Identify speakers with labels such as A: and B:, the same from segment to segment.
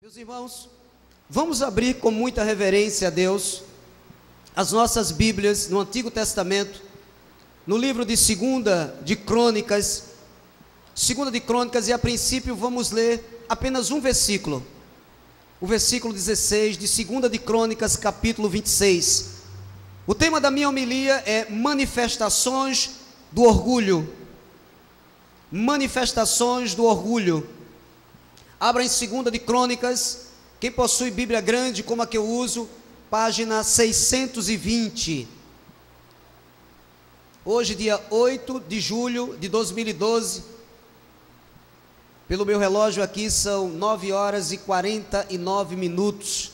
A: Meus irmãos, vamos abrir com muita reverência a Deus as nossas Bíblias no Antigo Testamento, no livro de Segunda de Crônicas, e a princípio vamos ler apenas um versículo, o versículo 16 de Segunda de Crônicas, capítulo 26. O tema da minha homilia é manifestações do orgulho. Manifestações do orgulho. Abra em Segunda de Crônicas, quem possui Bíblia grande como a que eu uso, página 620. Hoje, dia 8 de julho de 2012, pelo meu relógio aqui são 9 horas e 49 minutos.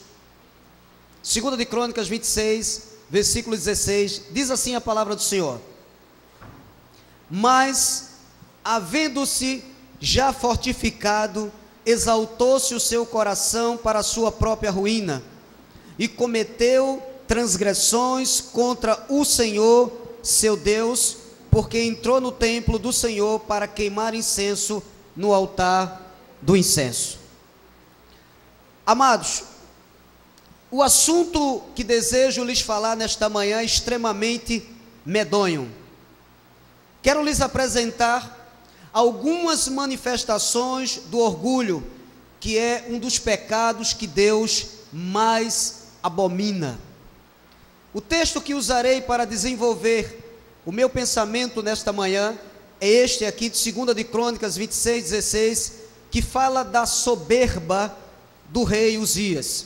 A: Segunda de Crônicas 26, versículo 16, diz assim a palavra do Senhor: mas, havendo-se já fortificado, exaltou-se o seu coração para a sua própria ruína, e cometeu transgressões contra o Senhor, seu Deus, porque entrou no templo do Senhor para queimar incenso no altar do incenso. Amados, o assunto que desejo lhes falar nesta manhã é extremamente medonho. Quero lhes apresentar algumas manifestações do orgulho, que é um dos pecados que Deus mais abomina. O texto que usarei para desenvolver o meu pensamento nesta manhã é este aqui de 2 de Crônicas 26, 16, que fala da soberba do rei Uzias.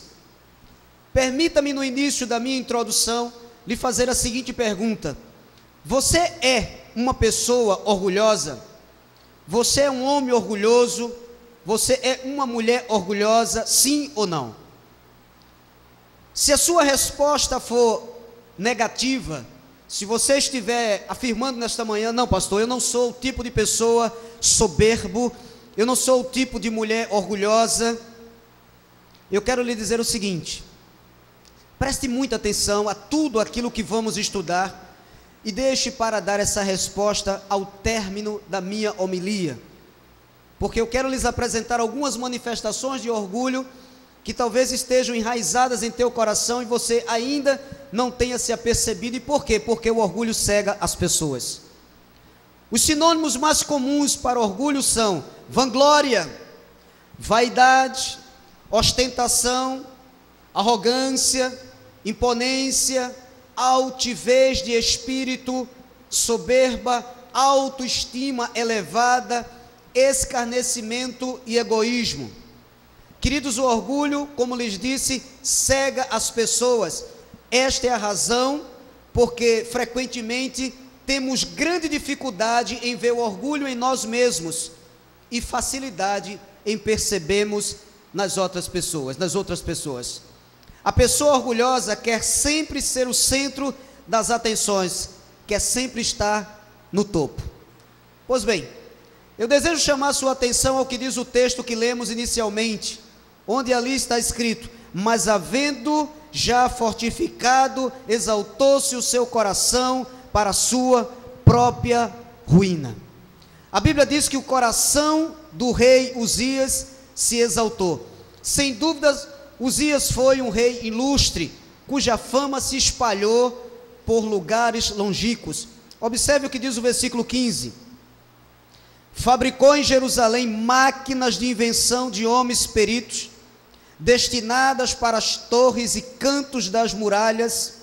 A: Permita-me, no início da minha introdução, lhe fazer a seguinte pergunta: você é uma pessoa orgulhosa? Você é um homem orgulhoso? Você é uma mulher orgulhosa, sim ou não? Se a sua resposta for negativa, se você estiver afirmando nesta manhã: não, pastor, eu não sou o tipo de pessoa soberbo, eu não sou o tipo de mulher orgulhosa, eu quero lhe dizer o seguinte: preste muita atenção a tudo aquilo que vamos estudar, e deixe para dar essa resposta ao término da minha homilia, porque eu quero lhes apresentar algumas manifestações de orgulho que talvez estejam enraizadas em teu coração e você ainda não tenha se apercebido. E por quê? Porque o orgulho cega as pessoas. Os sinônimos mais comuns para orgulho são vanglória, vaidade, ostentação, arrogância, imponência, altivez de espírito, soberba, autoestima elevada, escarnecimento e egoísmo. Queridos, o orgulho, como lhes disse, cega as pessoas. Esta é a razão porque frequentemente temos grande dificuldade em ver o orgulho em nós mesmos e facilidade em percebermos nas outras pessoas. A pessoa orgulhosa quer sempre ser o centro das atenções, quer sempre estar no topo. Pois bem, eu desejo chamar a sua atenção ao que diz o texto que lemos inicialmente, onde ali está escrito: mas havendo já fortificado, exaltou-se o seu coração para a sua própria ruína. A Bíblia diz que o coração do rei Uzias se exaltou. Sem dúvidas, Uzias foi um rei ilustre, cuja fama se espalhou por lugares longínquos. Observe o que diz o versículo 15: fabricou em Jerusalém máquinas de invenção de homens peritos, destinadas para as torres e cantos das muralhas,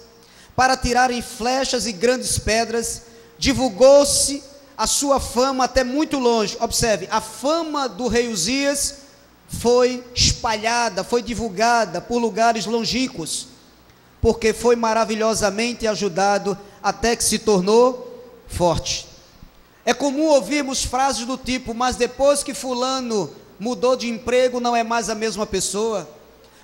A: para tirarem flechas e grandes pedras. Divulgou-se a sua fama até muito longe. Observe, a fama do rei Uzias foi espalhada, foi divulgada por lugares longínquos, porque foi maravilhosamente ajudado até que se tornou forte. É comum ouvirmos frases do tipo: mas depois que fulano mudou de emprego, não é mais a mesma pessoa.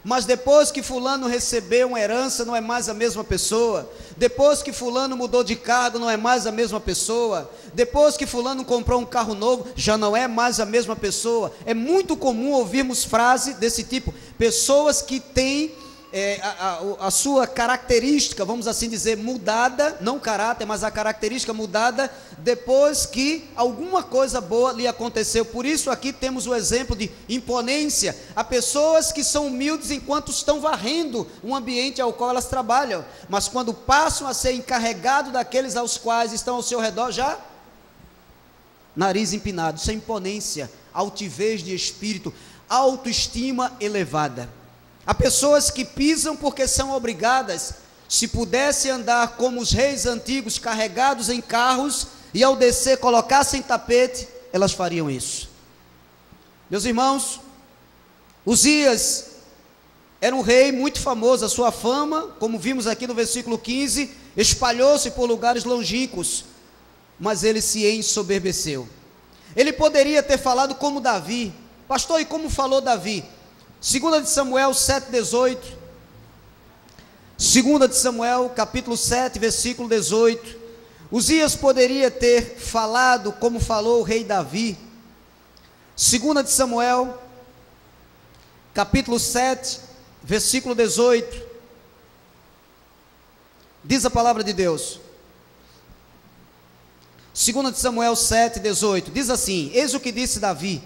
A: Mas depois que fulano recebeu uma herança, não é mais a mesma pessoa. Depois que fulano mudou de cargo, não é mais a mesma pessoa. Depois que fulano comprou um carro novo, já não é mais a mesma pessoa. É muito comum ouvirmos frases desse tipo. Pessoas que têm a sua característica, vamos assim dizer, mudada, não caráter, mas a característica mudada, depois que alguma coisa boa lhe aconteceu. Por isso aqui temos o exemplo de imponência. Há pessoas que são humildes enquanto estão varrendo um ambiente ao qual elas trabalham, mas quando passam a ser encarregados daqueles aos quais estão ao seu redor, já nariz empinado. Isso é imponência, altivez de espírito, autoestima elevada. Há pessoas que pisam porque são obrigadas. Se pudessem andar como os reis antigos, carregados em carros, e ao descer colocassem tapete, elas fariam isso. Meus irmãos, Uzias era um rei muito famoso. A sua fama, como vimos aqui no versículo 15, espalhou-se por lugares longínquos, mas ele se ensoberbeceu. Ele poderia ter falado como Davi. Pastor, e como falou Davi? 2 de Samuel 7,18, 2 de Samuel capítulo 7, versículo 18, Uzias poderia ter falado como falou o rei Davi. 2 de Samuel capítulo 7, versículo 18, diz a palavra de Deus, 2 de Samuel 7, 18, diz assim: eis o que disse Davi.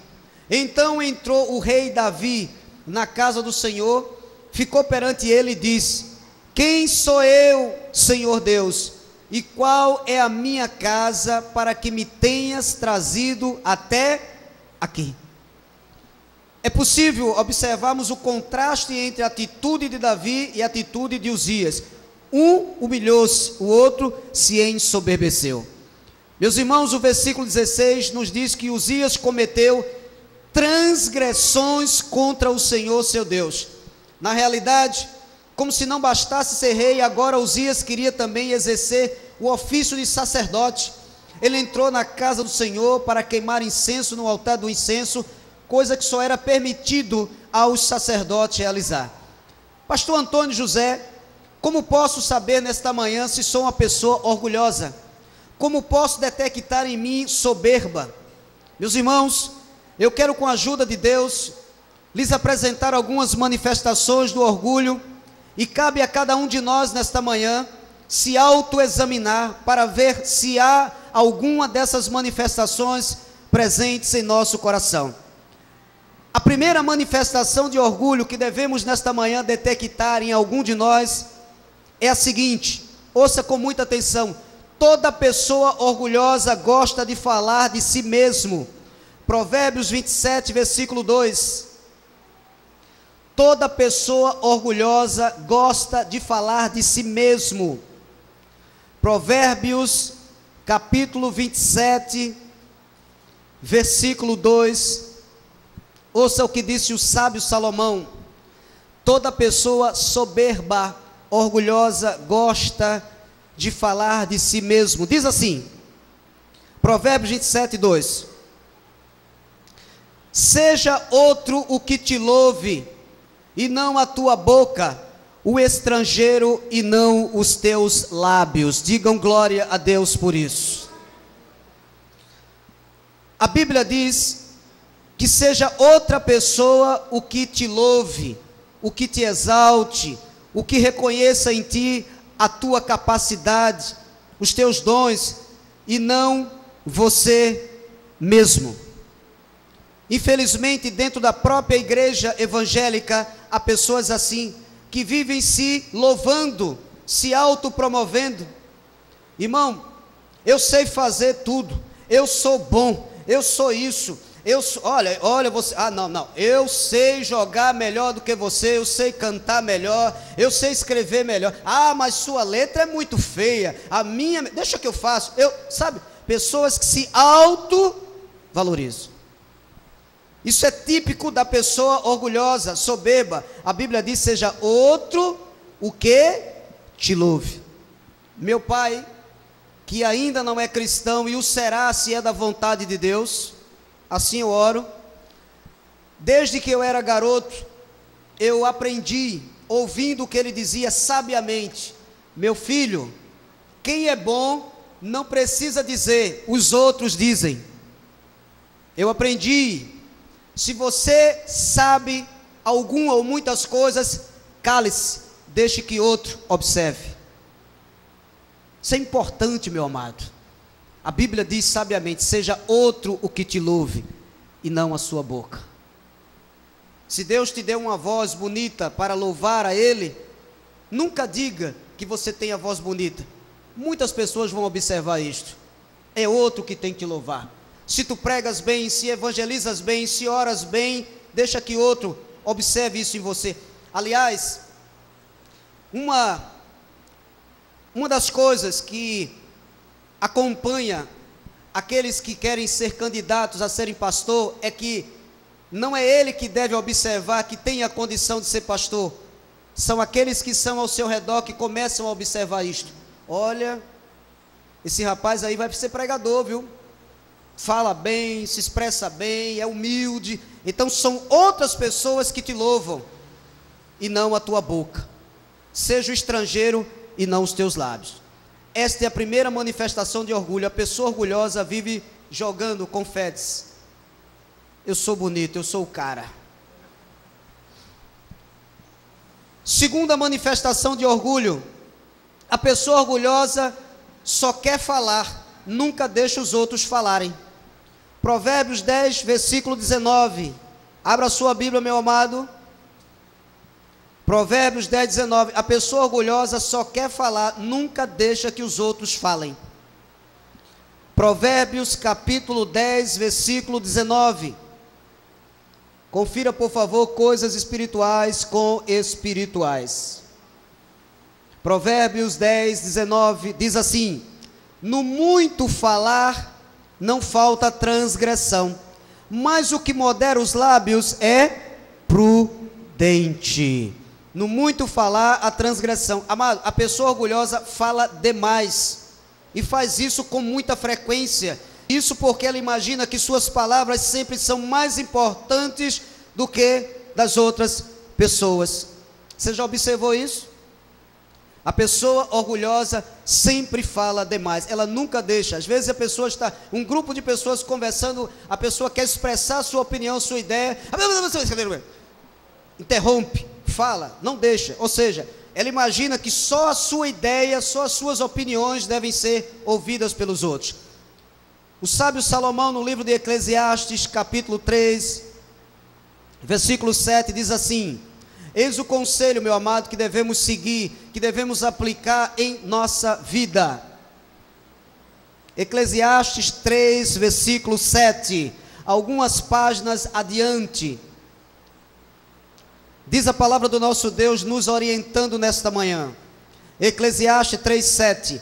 A: Então entrou o rei Davi na casa do Senhor, ficou perante ele e disse: quem sou eu, Senhor Deus, e qual é a minha casa para que me tenhas trazido até aqui? É possível observarmos o contraste entre a atitude de Davi e a atitude de Uzias. Um humilhou-se, o outro se ensoberbeceu. Meus irmãos, o versículo 16 nos diz que Uzias cometeu transgressões contra o Senhor seu Deus. Na realidade, como se não bastasse ser rei, agora Uzias queria também exercer o ofício de sacerdote. Ele entrou na casa do Senhor para queimar incenso no altar do incenso, coisa que só era permitido aos sacerdotes realizar. Pastor Antônio José, como posso saber nesta manhã se sou uma pessoa orgulhosa? Como posso detectar em mim soberba? Meus irmãos, eu quero, com a ajuda de Deus, lhes apresentar algumas manifestações do orgulho, e cabe a cada um de nós nesta manhã se autoexaminar para ver se há alguma dessas manifestações presentes em nosso coração. A primeira manifestação de orgulho que devemos nesta manhã detectar em algum de nós é a seguinte: ouça com muita atenção. Toda pessoa orgulhosa gosta de falar de si mesmo. Provérbios 27, versículo 2. Toda pessoa orgulhosa gosta de falar de si mesmo. Provérbios, capítulo 27, versículo 2. Ouça o que disse o sábio Salomão: toda pessoa soberba, orgulhosa, gosta de falar de si mesmo. Diz assim, Provérbios 27, 2. Seja outro o que te louve, e não a tua boca, o estrangeiro e não os teus lábios. Digam glória a Deus por isso. A Bíblia diz que seja outra pessoa o que te louve, o que te exalte, o que reconheça em ti a tua capacidade, os teus dons, e não você mesmo. Infelizmente, dentro da própria igreja evangélica, há pessoas assim, que vivem se louvando, se autopromovendo. Irmão, eu sei fazer tudo, eu sou bom, eu sou isso, olha você, não, eu sei jogar melhor do que você, eu sei cantar melhor, eu sei escrever melhor. Mas sua letra é muito feia, a minha, deixa que eu faço. Sabe, pessoas que se autovalorizam. Isso é típico da pessoa orgulhosa, soberba. A Bíblia diz: seja outro o que te louve. Meu pai, que ainda não é cristão e o será se é da vontade de Deus, assim eu oro. Desde que eu era garoto, eu aprendi, ouvindo o que ele dizia sabiamente: meu filho, quem é bom não precisa dizer, os outros dizem. Eu aprendi: se você sabe alguma ou muitas coisas, cale-se, deixe que outro observe. Isso é importante, meu amado. A Bíblia diz sabiamente: seja outro o que te louve, e não a sua boca. Se Deus te deu uma voz bonita para louvar a Ele, nunca diga que você tem a voz bonita. Muitas pessoas vão observar isto. É outro que tem que te louvar. Se tu pregas bem, se evangelizas bem, se oras bem, deixa que outro observe isso em você. Aliás, uma das coisas que acompanha aqueles que querem ser candidatos a serem pastor é que não é ele que deve observar que tem a condição de ser pastor. São aqueles que são ao seu redor que começam a observar isto. Olha, esse rapaz aí vai ser pregador, viu? Fala bem, se expressa bem, é humilde. Então são outras pessoas que te louvam, e não a tua boca. Seja o estrangeiro e não os teus lábios. Esta é a primeira manifestação de orgulho. A pessoa orgulhosa vive jogando confetes. Eu sou bonito, eu sou o cara. Segunda manifestação de orgulho: a pessoa orgulhosa só quer falar, nunca deixa os outros falarem. Provérbios 10, versículo 19. Abra a sua Bíblia, meu amado. Provérbios 10, 19. A pessoa orgulhosa só quer falar, nunca deixa que os outros falem. Provérbios capítulo 10, versículo 19. Confira, por favor, coisas espirituais com espirituais. Provérbios 10, 19 diz assim: no muito falar não falta transgressão, mas o que modera os lábios é prudente. No muito falar, a transgressão. Amado, a pessoa orgulhosa fala demais, e faz isso com muita frequência. Isso porque ela imagina que suas palavras sempre são mais importantes do que das outras pessoas. Você já observou isso? A pessoa orgulhosa sempre fala demais, ela nunca deixa. Às vezes a pessoa está, um grupo de pessoas conversando, a pessoa quer expressar sua opinião, sua ideia, interrompe, fala, não deixa. Ou seja, ela imagina que só a sua ideia, só as suas opiniões devem ser ouvidas pelos outros. O sábio Salomão, no livro de Eclesiastes, capítulo 3, versículo 7, diz assim: eis o conselho, meu amado, que devemos seguir, que devemos aplicar em nossa vida. Eclesiastes 3, versículo 7, algumas páginas adiante, diz a palavra do nosso Deus, nos orientando nesta manhã. Eclesiastes 3, 7.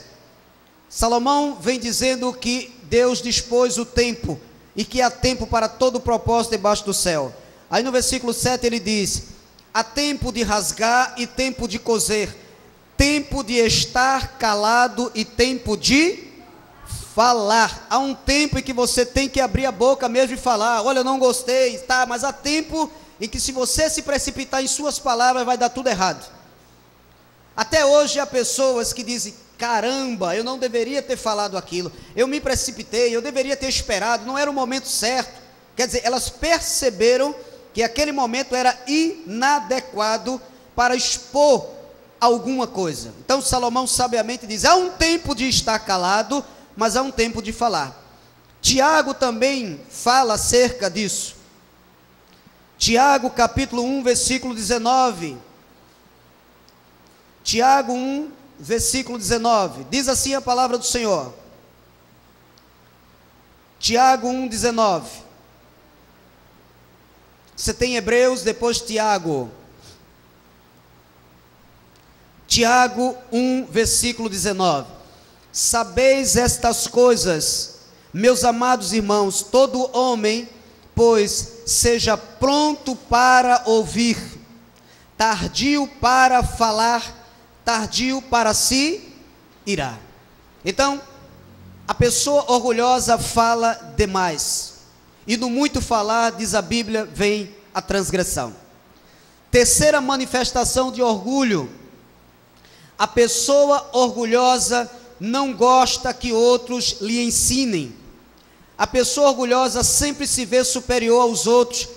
A: Salomão vem dizendo que Deus dispôs o tempo, e que há tempo para todo o propósito debaixo do céu. Aí no versículo 7 ele diz: há tempo de rasgar e tempo de coser, tempo de estar calado e tempo de falar. Há um tempo em que você tem que abrir a boca mesmo e falar: olha, eu não gostei, tá, mas há tempo em que, se você se precipitar em suas palavras, vai dar tudo errado. Até hoje há pessoas que dizem: caramba, eu não deveria ter falado aquilo, eu me precipitei, eu deveria ter esperado, não era o momento certo. Quer dizer, elas perceberam que aquele momento era inadequado para expor alguma coisa. Então Salomão sabiamente diz: há um tempo de estar calado, mas há um tempo de falar. Tiago também fala acerca disso. Tiago capítulo 1, versículo 19. Tiago 1, versículo 19, diz assim a palavra do Senhor. Tiago 1, 19. Você tem Hebreus, depois Tiago. Tiago 1, versículo 19. Sabeis estas coisas, meus amados irmãos, todo homem, pois, seja pronto para ouvir, tardio para falar, tardio para se irar. Então, a pessoa orgulhosa fala demais, e no muito falar, diz a Bíblia, vem a transgressão. Terceira manifestação de orgulho: a pessoa orgulhosa não gosta que outros lhe ensinem. A pessoa orgulhosa sempre se vê superior aos outros,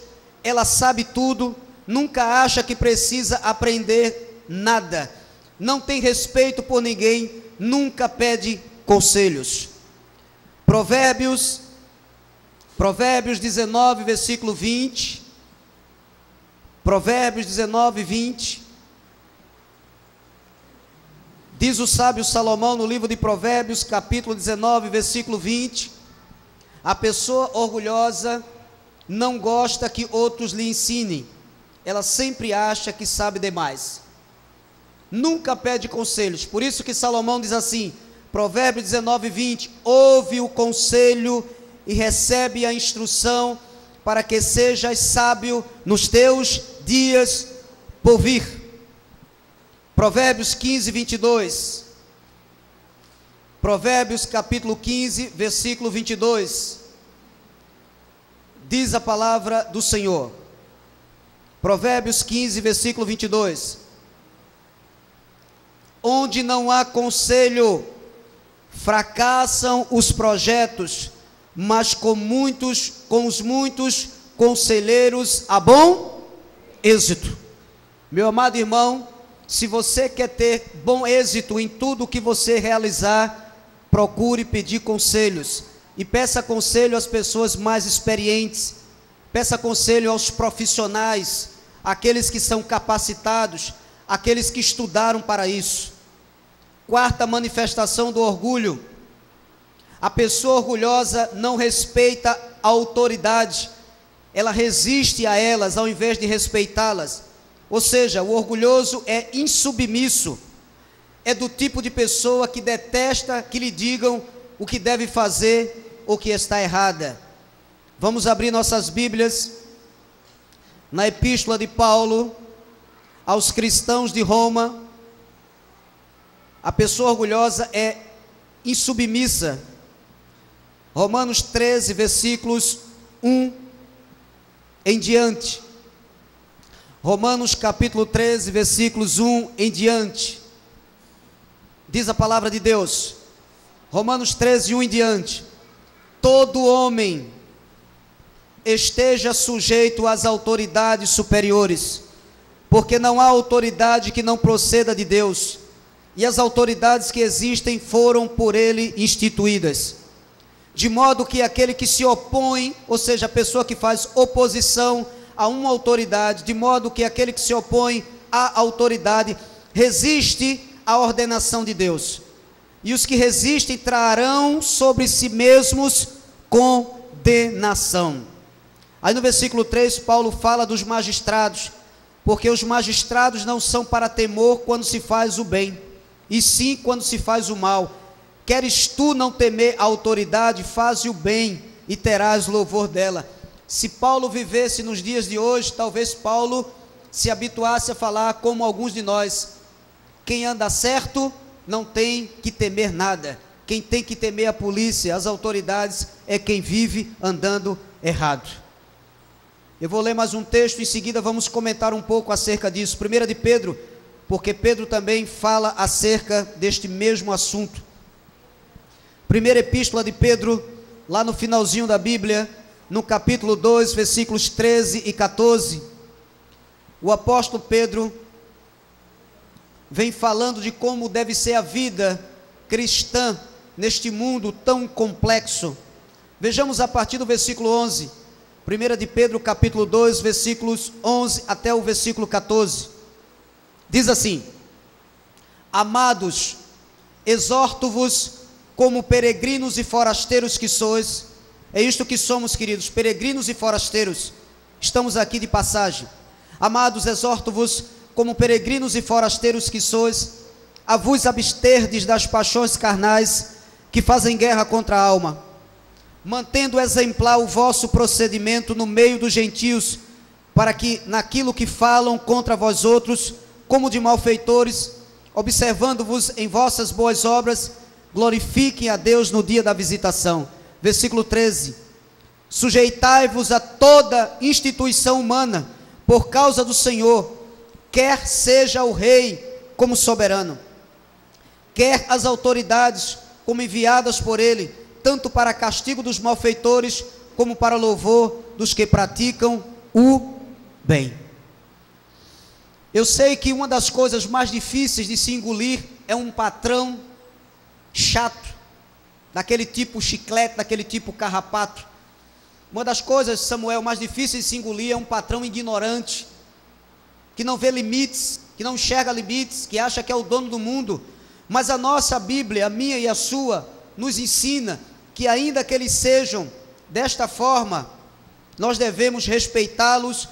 A: ela sabe tudo, nunca acha que precisa aprender nada, não tem respeito por ninguém, nunca pede conselhos. Provérbios 19, versículo 20. Provérbios 19, 20. Diz o sábio Salomão no livro de Provérbios, capítulo 19, versículo 20. A pessoa orgulhosa não gosta que outros lhe ensinem. Ela sempre acha que sabe demais. Nunca pede conselhos. Por isso que Salomão diz assim, Provérbios 19, 20. Ouve o conselho e recebe a instrução, para que sejas sábio nos teus dias por vir. Provérbios 15, 22. Provérbios capítulo 15, versículo 22. Diz a palavra do Senhor. Provérbios 15, versículo 22. Onde não há conselho, fracassam os projetos, mas com os muitos conselheiros há bom êxito. Meu amado irmão, se você quer ter bom êxito em tudo que você realizar, procure pedir conselhos, e peça conselho às pessoas mais experientes, peça conselho aos profissionais, aqueles que são capacitados, aqueles que estudaram para isso. Quarta manifestação do orgulho: a pessoa orgulhosa não respeita a autoridade, ela resiste a elas ao invés de respeitá-las. Ou seja, o orgulhoso é insubmisso, é do tipo de pessoa que detesta que lhe digam o que deve fazer ou que está errada. Vamos abrir nossas Bíblias na epístola de Paulo aos cristãos de Roma. A pessoa orgulhosa é insubmissa. Romanos 13, versículos 1 em diante. Romanos capítulo 13, versículos 1 em diante. Diz a palavra de Deus. Romanos 13, 1 em diante. Todo homem esteja sujeito às autoridades superiores, porque não há autoridade que não proceda de Deus, e as autoridades que existem foram por ele instituídas. De modo que aquele que se opõe, ou seja, a pessoa que faz oposição a uma autoridade, de modo que aquele que se opõe à autoridade resiste à ordenação de Deus. E os que resistem trarão sobre si mesmos condenação. Aí no versículo 3, Paulo fala dos magistrados, porque os magistrados não são para temor quando se faz o bem, e sim quando se faz o mal. Queres tu não temer a autoridade, faze o bem e terás louvor dela. Se Paulo vivesse nos dias de hoje, talvez Paulo se habituasse a falar como alguns de nós: quem anda certo não tem que temer nada, quem tem que temer a polícia, as autoridades, é quem vive andando errado. Eu vou ler mais um texto, em seguida vamos comentar um pouco acerca disso. 1 de Pedro, porque Pedro também fala acerca deste mesmo assunto. Primeira epístola de Pedro, lá no finalzinho da Bíblia, no capítulo 2, versículos 13 e 14, o apóstolo Pedro vem falando de como deve ser a vida cristã neste mundo tão complexo. Vejamos a partir do versículo 11, 1 de Pedro capítulo 2, versículos 11 até o versículo 14, diz assim: Amados, exorto-vos como peregrinos e forasteiros que sois. É isto que somos, queridos, peregrinos e forasteiros, estamos aqui de passagem. Amados, exorto-vos como peregrinos e forasteiros que sois, a vos absterdes das paixões carnais que fazem guerra contra a alma, mantendo exemplar o vosso procedimento no meio dos gentios, para que naquilo que falam contra vós outros, como de malfeitores, observando-vos em vossas boas obras, glorifiquem a Deus no dia da visitação. Versículo 13: Sujeitai-vos a toda instituição humana, por causa do Senhor, quer seja o rei como soberano, quer as autoridades como enviadas por ele, tanto para castigo dos malfeitores, como para louvor dos que praticam o bem. Eu sei que uma das coisas mais difíceis de se engolir é um patrão chato, daquele tipo chiclete, daquele tipo carrapato. Uma das coisas, Samuel, mais difíceis de se engolir é um patrão ignorante, que não vê limites, que não enxerga limites, que acha que é o dono do mundo. Mas a nossa Bíblia, a minha e a sua, nos ensina que ainda que eles sejam desta forma, nós devemos respeitá-los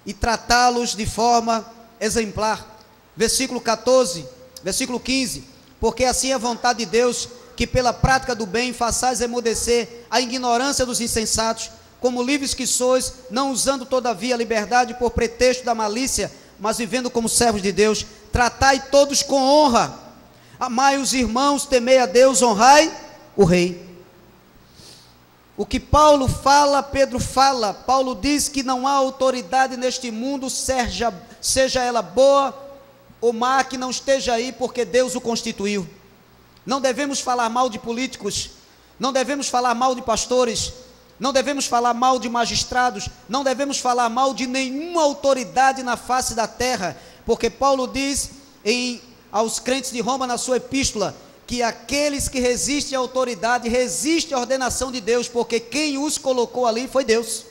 A: e tratá-los de forma exemplar. Versículo 14, versículo 15, porque assim é a vontade de Deus, que pela prática do bem façais emudecer a ignorância dos insensatos, como livres que sois, não usando todavia a liberdade por pretexto da malícia, mas vivendo como servos de Deus. Tratai todos com honra, amai os irmãos, temei a Deus, honrai o rei. O que Paulo fala, Pedro fala. Paulo diz que não há autoridade neste mundo, seja ela boa ou má, que não esteja aí porque Deus o constituiu. Não devemos falar mal de políticos, não devemos falar mal de pastores, não devemos falar mal de magistrados, não devemos falar mal de nenhuma autoridade na face da terra, porque Paulo diz aos crentes de Roma na sua epístola, que aqueles que resistem à autoridade, resistem à ordenação de Deus, porque quem os colocou ali foi Deus.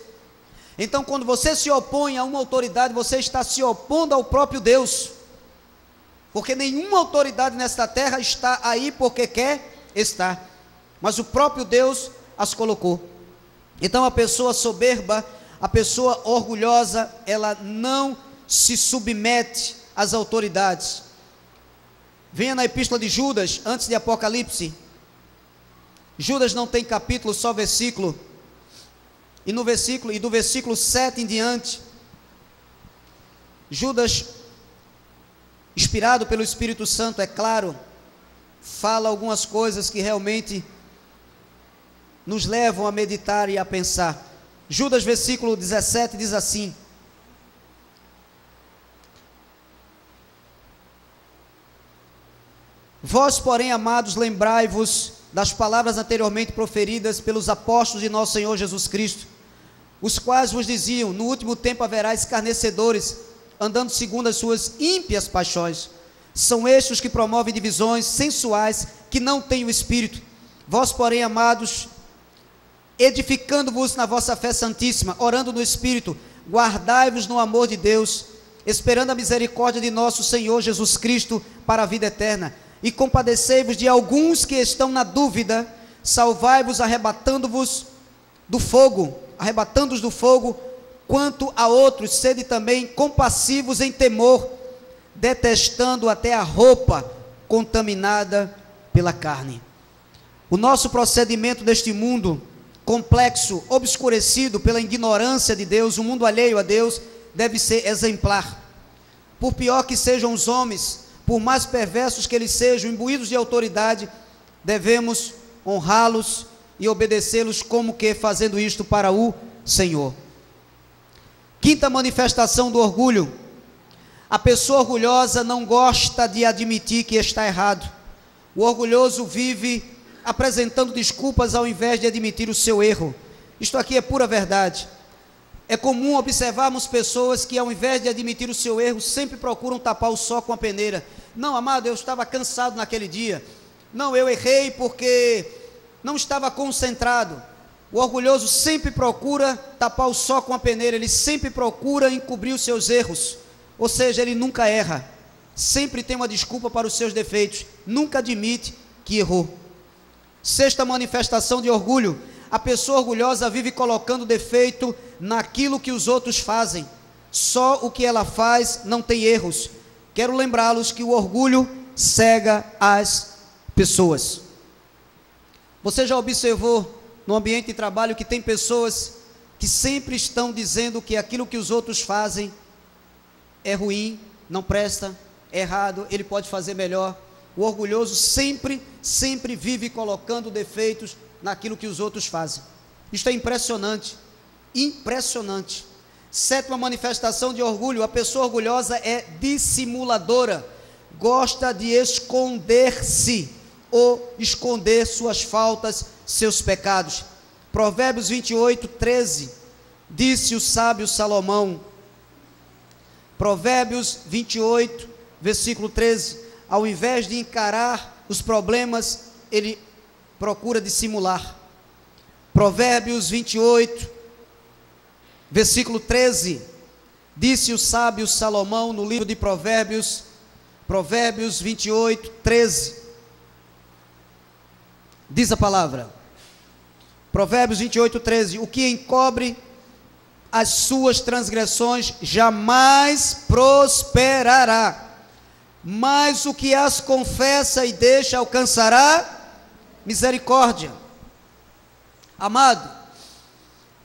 A: Então, quando você se opõe a uma autoridade, você está se opondo ao próprio Deus, porque nenhuma autoridade nesta terra está aí porque quer estar, mas o próprio Deus as colocou. Então, a pessoa soberba, a pessoa orgulhosa, ela não se submete às autoridades. Venha na epístola de Judas, antes de Apocalipse. Judas não tem capítulo, só versículo. E do versículo 7 em diante, Judas, inspirado pelo Espírito Santo, é claro, fala algumas coisas que realmente nos levam a meditar e a pensar. Judas, versículo 17, diz assim: vós, porém, amados, lembrai-vos das palavras anteriormente proferidas pelos apóstolos de nosso Senhor Jesus Cristo, os quais vos diziam: no último tempo haverá escarnecedores, andando segundo as suas ímpias paixões. São estes os que promovem divisões sensuais, que não têm o Espírito. Vós, porém, amados, edificando-vos na vossa fé santíssima, orando no Espírito, guardai-vos no amor de Deus, esperando a misericórdia de nosso Senhor Jesus Cristo para a vida eterna. E compadecei-vos de alguns que estão na dúvida, salvai-vos arrebatando-os do fogo, quanto a outros, sede também compassivos em temor, detestando até a roupa contaminada pela carne. O nosso procedimento neste mundo complexo, obscurecido pela ignorância de Deus, o mundo alheio a Deus, deve ser exemplar. Por pior que sejam os homens, por mais perversos que eles sejam, imbuídos de autoridade, devemos honrá-los e obedecê-los, como que fazendo isto para o Senhor. Quinta manifestação do orgulho: a pessoa orgulhosa não gosta de admitir que está errado. O orgulhoso vive apresentando desculpas ao invés de admitir o seu erro. Isto aqui é pura verdade. É comum observarmos pessoas que, ao invés de admitir o seu erro, sempre procuram tapar o sol com a peneira. Não, amado, eu estava cansado naquele dia. Não, eu errei porque não estava concentrado. O orgulhoso sempre procura tapar o sol com a peneira, ele sempre procura encobrir os seus erros. Ou seja, ele nunca erra, sempre tem uma desculpa para os seus defeitos, nunca admite que errou. Sexta manifestação de orgulho: a pessoa orgulhosa vive colocando defeito naquilo que os outros fazem. Só o que ela faz não tem erros. Quero lembrá-los que o orgulho cega as pessoas. Você já observou no ambiente de trabalho que tem pessoas que sempre estão dizendo que aquilo que os outros fazem é ruim, não presta, é errado, ele pode fazer melhor? O orgulhoso sempre vive colocando defeitos naquilo que os outros fazem. Isto é impressionante, impressionante. Sétima manifestação de orgulho: a pessoa orgulhosa é dissimuladora, gosta de esconder-se ou esconder suas faltas, seus pecados. Provérbios 28, 13, disse o sábio Salomão: Provérbios 28, versículo 13, ao invés de encarar os problemas, ele procura dissimular. Provérbios 28, versículo 13, disse o sábio Salomão no livro de Provérbios, Provérbios 28, 13, diz a palavra, Provérbios 28, 13, o que encobre as suas transgressões jamais prosperará, mas o que as confessa e deixa alcançará misericórdia. Amado,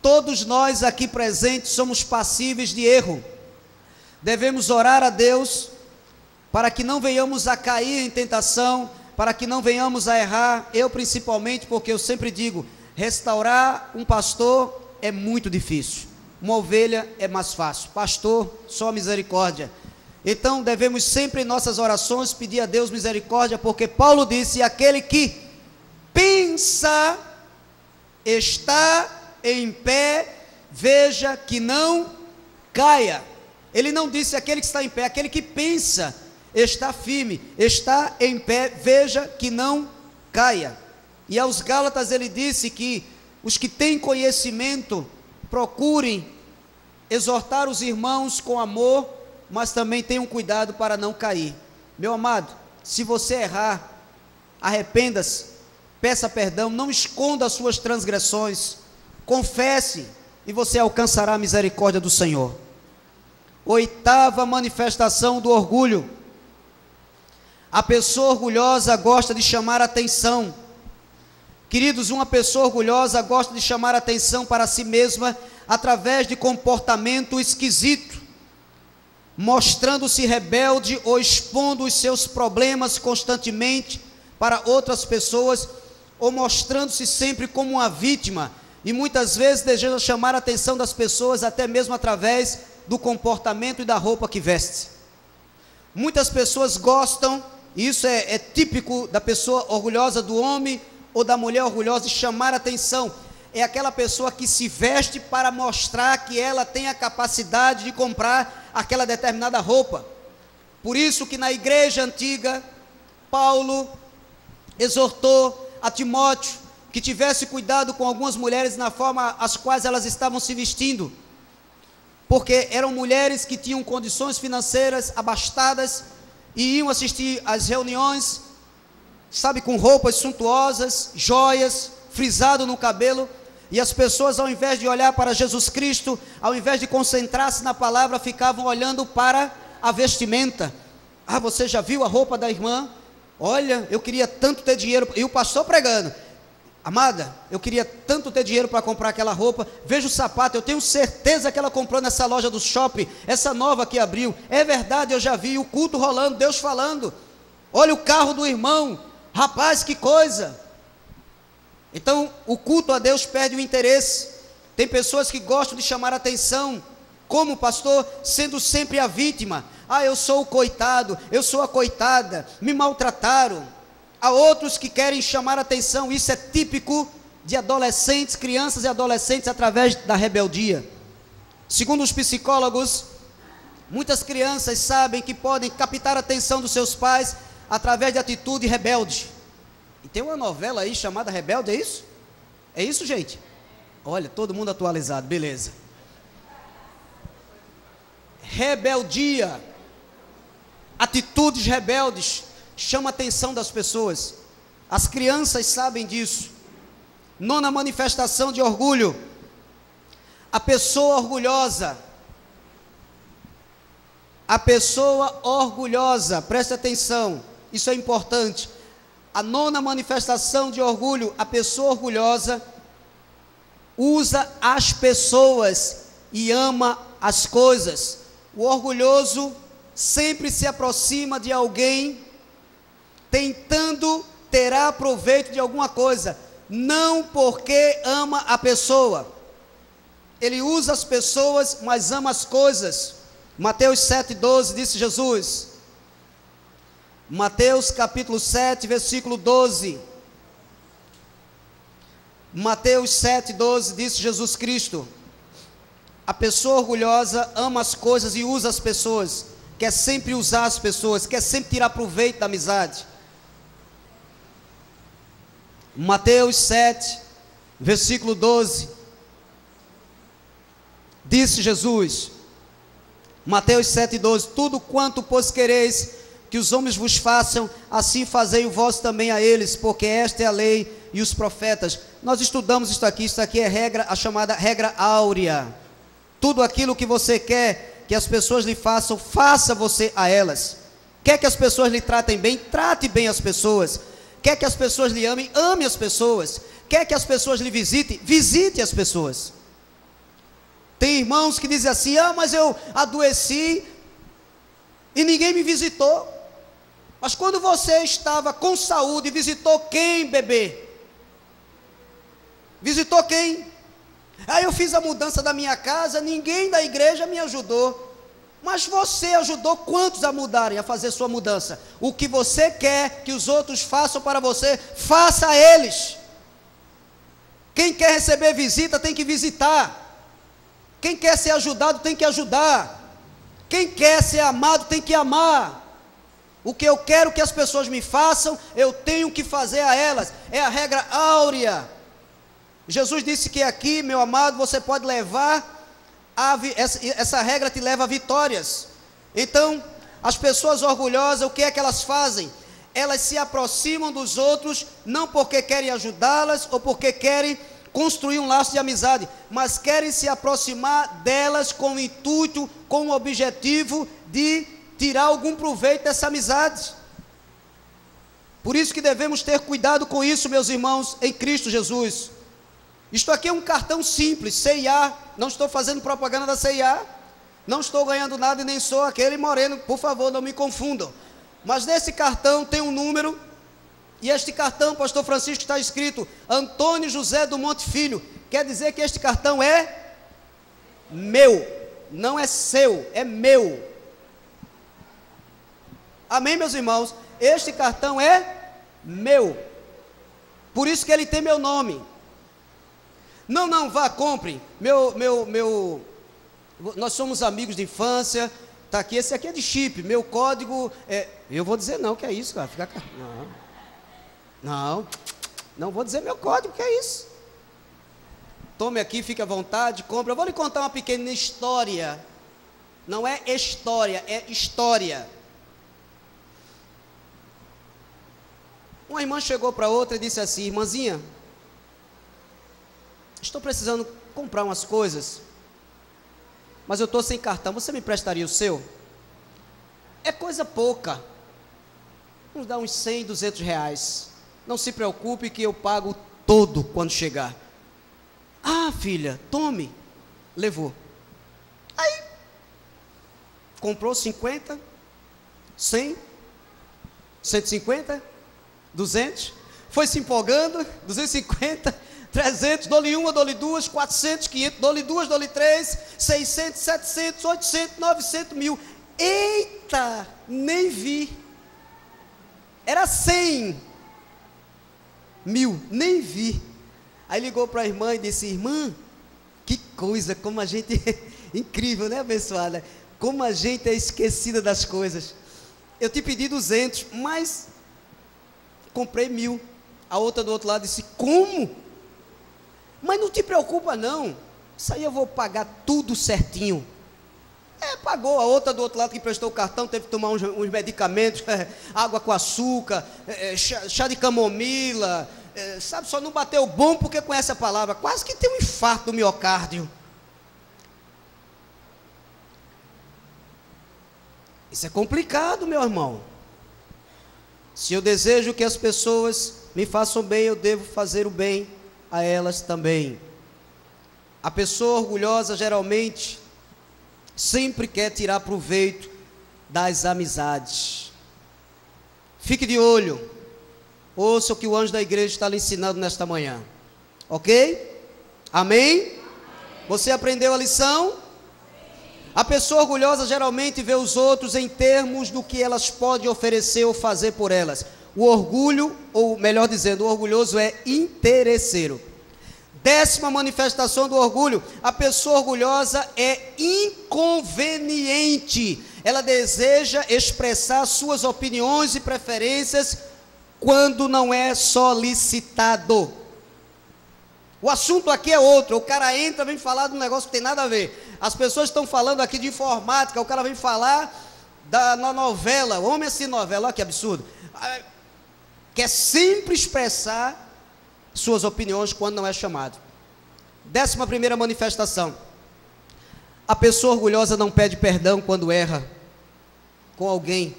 A: todos nós aqui presentes somos passíveis de erro. Devemos orar a Deus para que não venhamos a cair em tentação, para que não venhamos a errar. Eu principalmente, porque eu sempre digo, restaurar um pastor é muito difícil. Uma ovelha é mais fácil. Pastor, só misericórdia. Então devemos sempre em nossas orações pedir a Deus misericórdia, porque Paulo disse, aquele que pensa está em pé, veja que não caia. Ele não disse aquele que está em pé, aquele que pensa está firme, está em pé, veja que não caia. E aos Gálatas ele disse que os que têm conhecimento procurem exortar os irmãos com amor, mas também tenham cuidado para não cair. Meu amado, se você errar, arrependa-se, peça perdão, não esconda as suas transgressões, confesse e você alcançará a misericórdia do Senhor. Oitava manifestação do orgulho. A pessoa orgulhosa gosta de chamar atenção. Queridos, uma pessoa orgulhosa gosta de chamar atenção para si mesma através de comportamento esquisito, mostrando-se rebelde ou expondo os seus problemas constantemente para outras pessoas, ou mostrando-se sempre como uma vítima, e muitas vezes deseja chamar a atenção das pessoas até mesmo através do comportamento e da roupa que veste. Muitas pessoas gostam, e isso é típico da pessoa orgulhosa, do homem ou da mulher orgulhosa, de chamar atenção. É aquela pessoa que se veste para mostrar que ela tem a capacidade de comprar aquela determinada roupa. Por isso que na igreja antiga, Paulo exortou a Timóteo que tivesse cuidado com algumas mulheres na forma as quais elas estavam se vestindo, porque eram mulheres que tinham condições financeiras abastadas e iam assistir às reuniões, sabe, com roupas suntuosas, joias, frisado no cabelo, e as pessoas, ao invés de olhar para Jesus Cristo, ao invés de concentrar-se na palavra, ficavam olhando para a vestimenta. Ah, você já viu a roupa da irmã? Olha, eu queria tanto ter dinheiro, e o pastor pregando, amada, eu queria tanto ter dinheiro para comprar aquela roupa. Veja o sapato, eu tenho certeza que ela comprou nessa loja do shopping, essa nova que abriu, é verdade, eu já vi o culto rolando, Deus falando, olha o carro do irmão, rapaz, que coisa. Então o culto a Deus perde o interesse. Tem pessoas que gostam de chamar atenção, como pastor, sendo sempre a vítima. Ah, eu sou o coitado, eu sou a coitada, me maltrataram. Há outros que querem chamar atenção, isso é típico de adolescentes, crianças e adolescentes, através da rebeldia. Segundo os psicólogos, muitas crianças sabem que podem captar a atenção dos seus pais através de atitude rebelde. E tem uma novela aí chamada Rebelde, é isso? É isso, gente? Olha, todo mundo atualizado, beleza. Rebeldia, atitudes rebeldes, chama a atenção das pessoas. As crianças sabem disso. Nona manifestação de orgulho. A pessoa orgulhosa. A pessoa orgulhosa, preste atenção, isso é importante. A nona manifestação de orgulho, a pessoa orgulhosa usa as pessoas e ama as coisas. O orgulhoso sempre se aproxima de alguém tentando tirar proveito de alguma coisa, não porque ama a pessoa. Ele usa as pessoas, mas ama as coisas. Mateus 7,12, disse Jesus. Mateus capítulo 7, versículo 12. Mateus 7,12, disse Jesus Cristo: A pessoa orgulhosa ama as coisas e usa as pessoas, quer sempre usar as pessoas, quer sempre tirar proveito da amizade. Mateus 7, versículo 12, disse Jesus, Mateus 7, 12, tudo quanto, pois, quereis que os homens vos façam, assim fazei vós também a eles, porque esta é a lei e os profetas. Nós estudamos isso aqui é regra, a chamada regra áurea. Tudo aquilo que você quer que as pessoas lhe façam, faça você a elas. Quer que as pessoas lhe tratem bem, trate bem as pessoas. Quer que as pessoas lhe amem, ame as pessoas. Quer que as pessoas lhe visitem, visite as pessoas. Tem irmãos que dizem assim, mas eu adoeci e ninguém me visitou. Mas quando você estava com saúde, visitou quem, bebê? Visitou quem? Aí eu fiz a mudança da minha casa, ninguém da igreja me ajudou. Mas você ajudou quantos a mudarem, a fazer sua mudança? O que você quer que os outros façam para você, faça a eles. Quem quer receber visita tem que visitar. Quem quer ser ajudado tem que ajudar. Quem quer ser amado tem que amar. O que eu quero que as pessoas me façam, eu tenho que fazer a elas. É a regra áurea. Jesus disse que aqui, meu amado, você pode levar, essa regra te leva a vitórias. Então, as pessoas orgulhosas, o que é que elas fazem? Elas se aproximam dos outros, não porque querem ajudá-las, ou porque querem construir um laço de amizade, mas querem se aproximar delas com o intuito, com o objetivo de tirar algum proveito dessa amizade. Por isso que devemos ter cuidado com isso, meus irmãos, em Cristo Jesus. Isto aqui é um cartão simples, C&A, não estou fazendo propaganda da C&A, não estou ganhando nada e nem sou aquele moreno, por favor, não me confundam. Mas nesse cartão tem um número, e este cartão, pastor Francisco, está escrito Antônio José do Monte Filho. Quer dizer que este cartão é meu, não é seu, é meu. Amém, meus irmãos? Este cartão é meu, por isso que ele tem meu nome. Não, vá, compre, nós somos amigos de infância, está aqui, esse aqui é de chip, meu código, eu vou dizer não, que é isso, cara, não vou dizer meu código, que é isso, tome aqui, fique à vontade, compre. Eu vou lhe contar uma pequena história, não é história, é história. Uma irmã chegou para outra e disse assim, irmãzinha, estou precisando comprar umas coisas, mas eu estou sem cartão, você me emprestaria o seu? É coisa pouca, vamos dar uns 100, 200 reais, não se preocupe que eu pago todo quando chegar. Ah, filha, tome, levou. Aí, comprou 50, 100, 150, 200, foi se empolgando, 250, 300, dou-lhe uma, dou-lhe duas, 400, 500, dou-lhe duas, dou-lhe três, 600, 700, 800, 900, 1000. Eita, nem vi. Era 100 mil, nem vi. Aí ligou para a irmã e disse, irmã, que coisa, como a gente, incrível, né, abençoada? Como a gente é esquecida das coisas. Eu te pedi 200, mas comprei 1000. A outra do outro lado disse, como? Mas não te preocupa não, isso aí eu vou pagar tudo certinho. Pagou. A outra do outro lado que prestou o cartão teve que tomar uns medicamentos, água com açúcar, chá de camomila, sabe, só não bateu bom porque conhece a palavra, quase que tem um infarto do miocárdio. Isso é complicado, meu irmão. Se eu desejo que as pessoas me façam bem, eu devo fazer o bem a elas também. A pessoa orgulhosa geralmente sempre quer tirar proveito das amizades. Fique de olho, ouça o que o anjo da igreja está lhe ensinando nesta manhã, ok? Amém? Você aprendeu a lição? A pessoa orgulhosa geralmente vê os outros em termos do que elas podem oferecer ou fazer por elas. O orgulho, ou melhor dizendo, o orgulhoso é interesseiro. 10ª manifestação do orgulho: a pessoa orgulhosa é inconveniente. Ela deseja expressar suas opiniões e preferências quando não é solicitado. O assunto aqui é outro. O cara entra, vem falar de um negócio que tem nada a ver. As pessoas estão falando aqui de informática, o cara vem falar na novela. Homem assim, novela, olha que absurdo. Quer sempre expressar suas opiniões quando não é chamado. 11ª manifestação: a pessoa orgulhosa não pede perdão quando erra com alguém,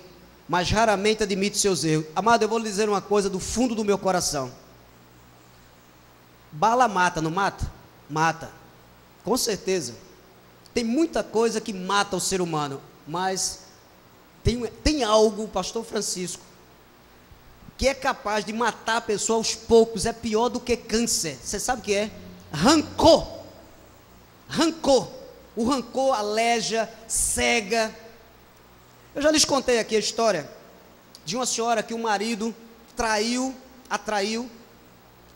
A: mas raramente admite seus erros. Amado, eu vou lhe dizer uma coisa do fundo do meu coração: bala mata, não mata? Mata, com certeza. Tem muita coisa que mata o ser humano, mas tem algo, pastor Francisco, que é capaz de matar a pessoa aos poucos. É pior do que câncer. Você sabe o que é? Rancor. Rancor. O rancor aleja, cega. Eu já lhes contei aqui a história de uma senhora que o marido atraiu,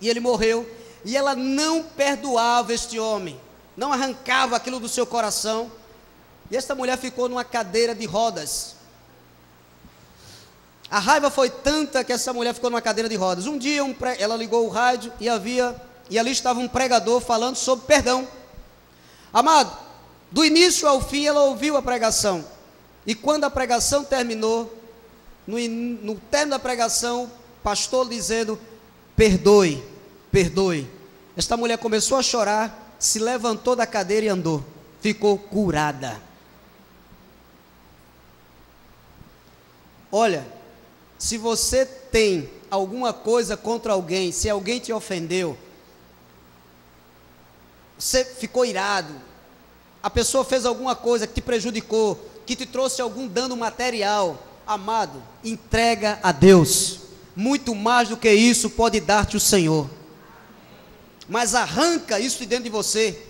A: e ele morreu, e ela não perdoava este homem, não arrancava aquilo do seu coração, e esta mulher ficou numa cadeira de rodas. A raiva foi tanta que essa mulher ficou numa cadeira de rodas. Um dia ela ligou o rádio e ali estava um pregador falando sobre perdão. Amado, do início ao fim ela ouviu a pregação, e quando a pregação terminou, no término da pregação, o pastor dizendo: perdoe, perdoe. Esta mulher começou a chorar, se levantou da cadeira e andou, ficou curada. Olha, se você tem alguma coisa contra alguém, se alguém te ofendeu, você ficou irado, a pessoa fez alguma coisa que te prejudicou, que te trouxe algum dano material, amado, entrega a Deus. Muito mais do que isso pode dar-te o Senhor. Mas arranca isso de dentro de você.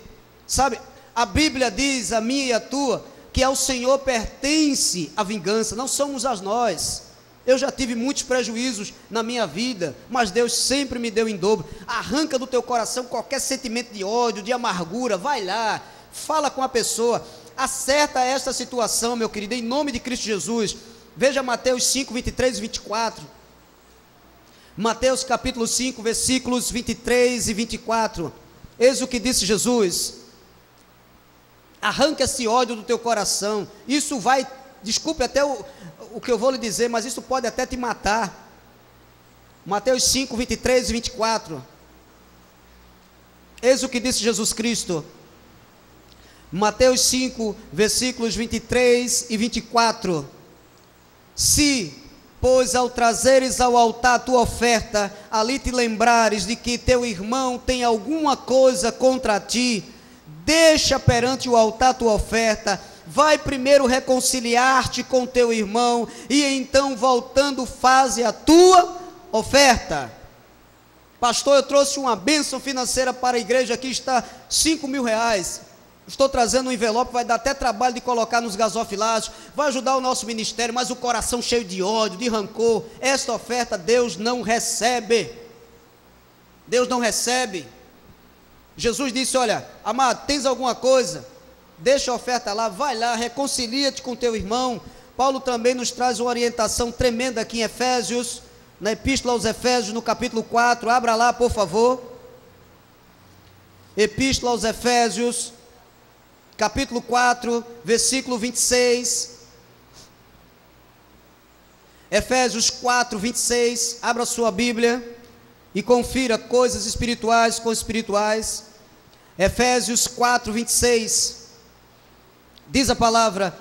A: Sabe, a Bíblia diz, a minha e a tua, que ao Senhor pertence a vingança, não somos a nós. Eu já tive muitos prejuízos na minha vida, mas Deus sempre me deu em dobro. Arranca do teu coração qualquer sentimento de ódio, de amargura. Vai lá, fala com a pessoa, acerta esta situação, meu querido, em nome de Cristo Jesus. Veja Mateus 5, 23 e 24. Mateus capítulo 5, versículos 23 e 24. Eis o que disse Jesus: arranca esse ódio do teu coração. Isso vai, desculpe até o que eu vou lhe dizer, mas isso pode até te matar. Mateus 5, 23 e 24. Eis o que disse Jesus Cristo. Mateus 5, versículos 23 e 24. Se, pois, ao trazeres ao altar a tua oferta, ali te lembrares de que teu irmão tem alguma coisa contra ti, deixa perante o altar a tua oferta, vai primeiro reconciliar-te com teu irmão, e então voltando faze a tua oferta. Pastor, eu trouxe uma bênção financeira para a igreja, aqui está R$5.000, estou trazendo um envelope, vai dar até trabalho de colocar nos gasofilados, vai ajudar o nosso ministério, mas o coração cheio de ódio, de rancor, esta oferta Deus não recebe. Deus não recebe. Jesus disse: olha, amado, tens alguma coisa? Deixa a oferta lá, vai lá, reconcilia-te com teu irmão. Paulo também nos traz uma orientação tremenda aqui em Efésios, na Epístola aos Efésios, no capítulo 4, abra lá por favor. Epístola aos Efésios, capítulo 4, versículo 26. Efésios 4, 26, abra sua Bíblia e confira coisas espirituais com espirituais. Efésios 4, 26, diz a palavra: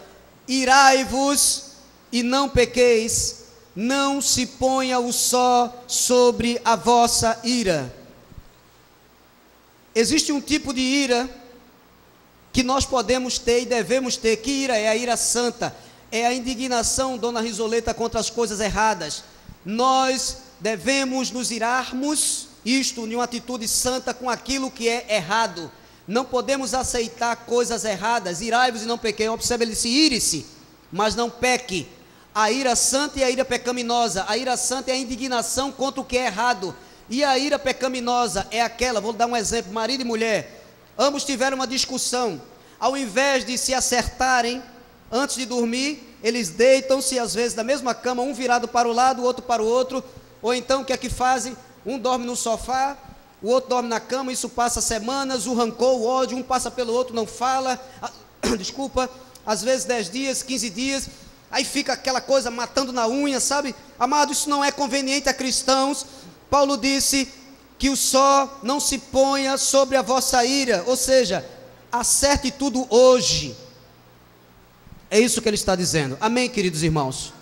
A: irai-vos e não pequeis, não se ponha o sol sobre a vossa ira. Existe um tipo de ira que nós podemos ter e devemos ter. Que ira é? A ira santa, é a indignação, dona Risoleta, contra as coisas erradas. Nós devemos nos irarmos, isto em uma atitude santa, com aquilo que é errado. Não podemos aceitar coisas erradas. Irai-vos e não pequei. Observe, ele disse: ire-se, mas não peque. A ira santa e a ira pecaminosa. A ira santa é a indignação contra o que é errado. E a ira pecaminosa é aquela, vou dar um exemplo, marido e mulher, ambos tiveram uma discussão, ao invés de se acertarem antes de dormir, eles deitam-se às vezes na mesma cama, um virado para o lado, o outro para o outro, ou então o que é que fazem? Um dorme no sofá, o outro dorme na cama, isso passa semanas, o rancor, o ódio, um passa pelo outro, não fala, desculpa, às vezes 10 dias, 15 dias, aí fica aquela coisa matando na unha, sabe? Amado, isso não é conveniente a cristãos. Paulo disse que o sol não se ponha sobre a vossa ira, ou seja, acerte tudo hoje. É isso que ele está dizendo. Amém, queridos irmãos?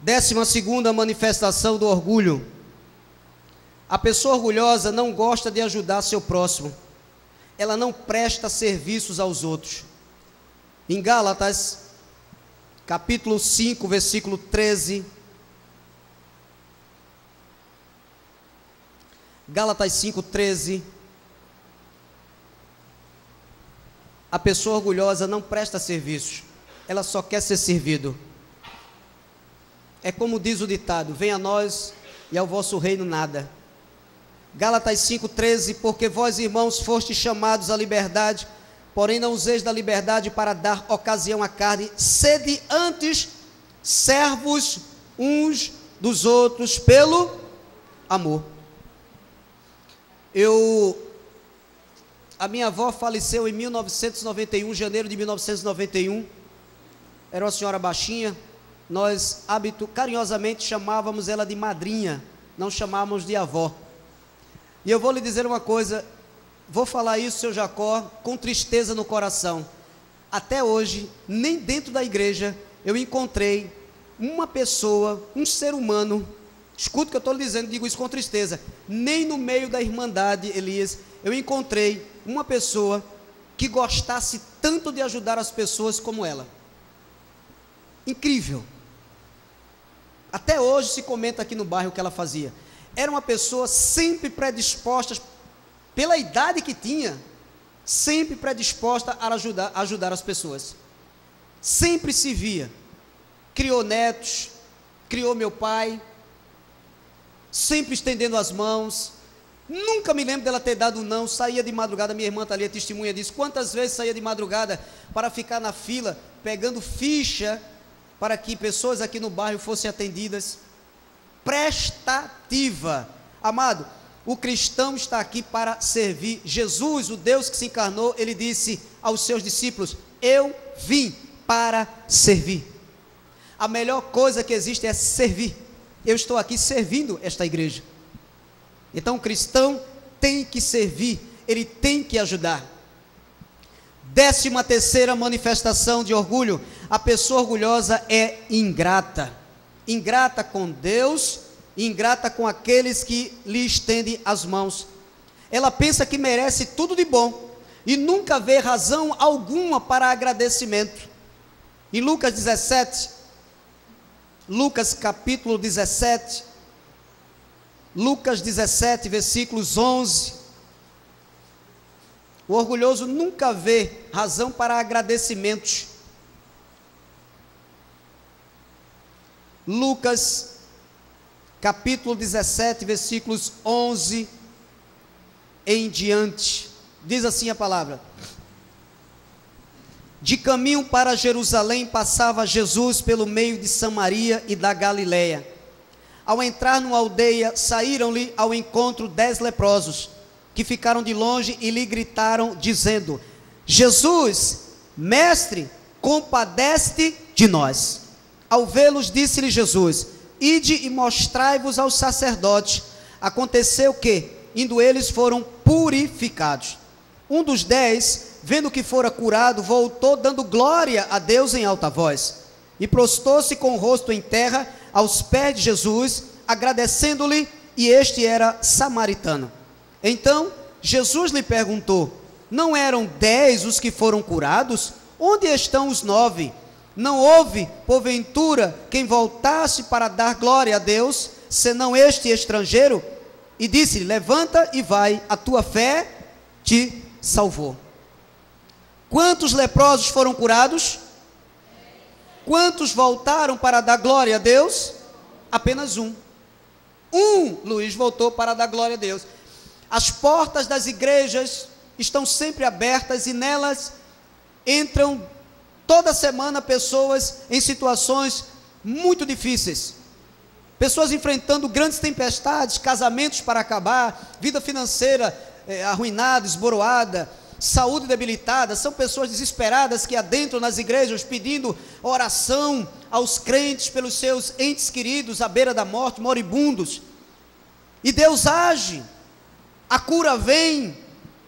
A: 12ª manifestação do orgulho. A pessoa orgulhosa não gosta de ajudar seu próximo. Ela não presta serviços aos outros. Em Gálatas, capítulo 5, versículo 13. Gálatas 5, 13. A pessoa orgulhosa não presta serviços. Ela só quer ser servido. É como diz o ditado: venha a nós e ao vosso reino nada. Gálatas 5,13, porque vós, irmãos, fostes chamados à liberdade, porém não useis da liberdade para dar ocasião à carne, sede antes servos uns dos outros pelo amor. A minha avó faleceu em 1991, janeiro de 1991, era uma senhora baixinha, nós carinhosamente chamávamos ela de madrinha, não chamávamos de avó. E eu vou lhe dizer uma coisa, vou falar isso, seu Jacó, com tristeza no coração. Até hoje, nem dentro da igreja, eu encontrei uma pessoa, um ser humano, escuta o que eu estou lhe dizendo, digo isso com tristeza, nem no meio da irmandade, Elias, eu encontrei uma pessoa que gostasse tanto de ajudar as pessoas como ela. Incrível. Até hoje se comenta aqui no bairro o que ela fazia. Era uma pessoa sempre predisposta, pela idade que tinha, sempre predisposta a ajudar as pessoas. Sempre se via. Criou netos, criou meu pai, sempre estendendo as mãos. Nunca me lembro dela ter dado um não. Saía de madrugada, minha irmã está ali, a testemunha disso. Quantas vezes saía de madrugada para ficar na fila, pegando ficha, para que pessoas aqui no bairro fossem atendidas. Prestativa. Amado, o cristão está aqui para servir. Jesus, o Deus que se encarnou, ele disse aos seus discípulos: eu vim para servir. A melhor coisa que existe é servir. Eu estou aqui servindo esta igreja. Então o cristão tem que servir, ele tem que ajudar. 13ª manifestação de orgulho: a pessoa orgulhosa é ingrata. Ingrata com Deus, ingrata com aqueles que lhe estendem as mãos. Ela pensa que merece tudo de bom e nunca vê razão alguma para agradecimento. Em Lucas 17, Lucas capítulo 17, Lucas 17, versículos 11. O orgulhoso nunca vê razão para agradecimentos. Lucas, capítulo 17, versículos 11 em diante. Diz assim a palavra: de caminho para Jerusalém passava Jesus pelo meio de Samaria e da Galileia. Ao entrar numa aldeia, saíram-lhe ao encontro 10 leprosos, que ficaram de longe e lhe gritaram, dizendo: Jesus, mestre, compadece-te de nós. Ao vê-los, disse-lhe Jesus: ide e mostrai-vos aos sacerdotes. Aconteceu que, indo eles, foram purificados. Um dos 10, vendo que fora curado, voltou dando glória a Deus em alta voz, e prostou-se com o rosto em terra aos pés de Jesus, agradecendo-lhe, e este era samaritano. Então Jesus lhe perguntou: não eram 10 os que foram curados? Onde estão os 9? Não houve, porventura, quem voltasse para dar glória a Deus, senão este estrangeiro? E disse-lhe: levanta e vai, a tua fé te salvou. Quantos leprosos foram curados? Quantos voltaram para dar glória a Deus? Apenas um. Luiz voltou para dar glória a Deus. As portas das igrejas estão sempre abertas e nelas entram toda semana pessoas em situações muito difíceis. Pessoas enfrentando grandes tempestades, casamentos para acabar, vida financeira arruinada, esboroada, saúde debilitada. São pessoas desesperadas que adentram nas igrejas pedindo oração aos crentes pelos seus entes queridos à beira da morte, moribundos. E Deus age, a cura vem,